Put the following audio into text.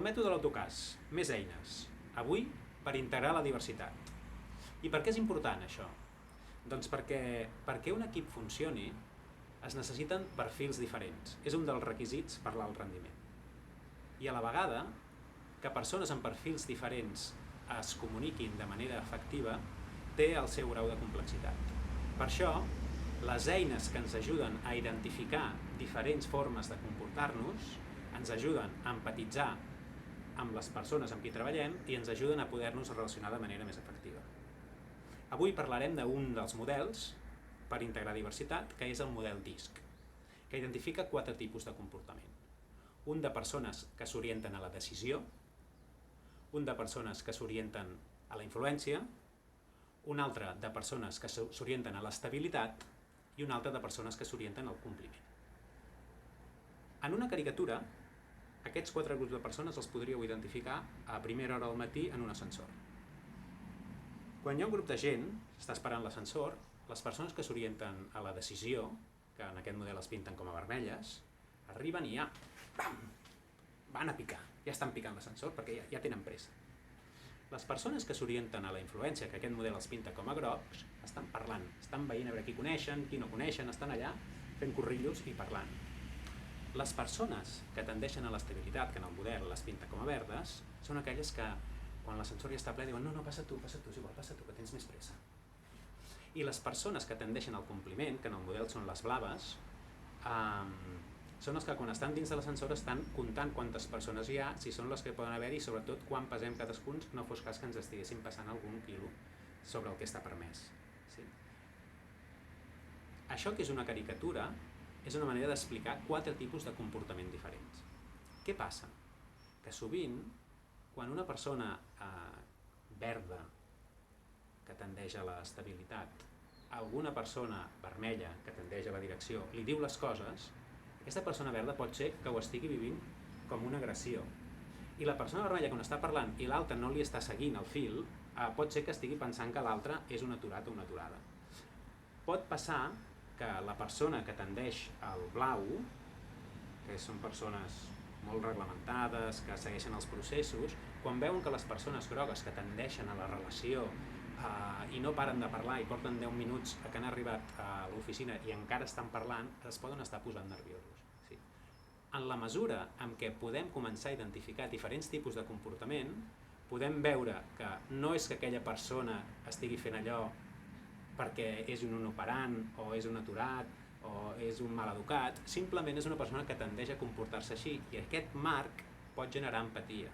Mètode de l'autocàs, més eines. Avui, per integrar la diversitat. I per què és important això? Doncs perquè un equip funcioni es necessiten perfils diferents. És un dels requisits per l'alt rendiment. I a la vegada, que persones amb perfils diferents es comuniquin de manera efectiva té el seu grau de complexitat. Per això, les eines que ens ajuden a identificar diferents formes de comportar-nos ens ajuden a empatitzar amb les persones amb qui treballem i ens ajuden a poder-nos relacionar de manera més efectiva. Avui parlarem d'un dels models per integrar diversitat, que és el model DISC, que identifica 4 tipus de comportament. Un de persones que s'orienten a la decisió, un de persones que s'orienten a la influència, un altre de persones que s'orienten a l'estabilitat i un altre de persones que s'orienten al compliment. En una caricatura, aquests 4 grups de persones els podríeu identificar a primera hora del matí en un ascensor. Quan hi ha un grup de gent que està esperant l'ascensor, les persones que s'orienten a la decisió, que en aquest model es pinten com a vermelles, arriben i ja van a picar, ja estan picant l'ascensor perquè ja tenen pressa. Les persones que s'orienten a la influència, que aquest model els pinta com a grocs, estan parlant, estan veient a veure qui coneixen, qui no coneixen, estan allà fent corrillos i parlant. Les persones que tendeixen a l'estabilitat, que en el model les pinta com a verdes, són aquelles que, quan l'ascensor ja està ple, diuen no, passa tu, és igual, passa tu, que tens més pressa. I les persones que tendeixen al compliment, que en el model són les blaves, són els que quan estan dins de l'ascensor estan comptant quantes persones hi ha, si són les que poden haver-hi, i sobretot quan pesem cadascun, no fos cas que ens estiguéssim passant algun quilo sobre el que està permès. Sí? Això que és una caricatura és una manera d'explicar 4 tipus de comportament diferents. Què passa? Que sovint, quan una persona verda, que tendeix a l'estabilitat, alguna persona vermella, que tendeix a la direcció, li diu les coses, aquesta persona verda pot ser que ho estigui vivint com una agressió. I la persona vermella, quan està parlant i l'altra no li està seguint el fil, pot ser que estigui pensant que l'altre és un aturat o una aturada. Pot passar que la persona que tendeix al blau, que són persones molt reglamentades, que segueixen els processos, quan veuen que les persones grogues que tendeixen a la relació i no paren de parlar i porten 10 minuts que han arribat a l'oficina i encara estan parlant, es poden estar posant nerviosos. Sí. En la mesura en què podem començar a identificar diferents tipus de comportament, podem veure que no és que aquella persona estigui fent allò perquè és un inoperant, o és un aturat, o és un maleducat, simplement és una persona que tendeix a comportar-se així, i aquest marc pot generar empatia.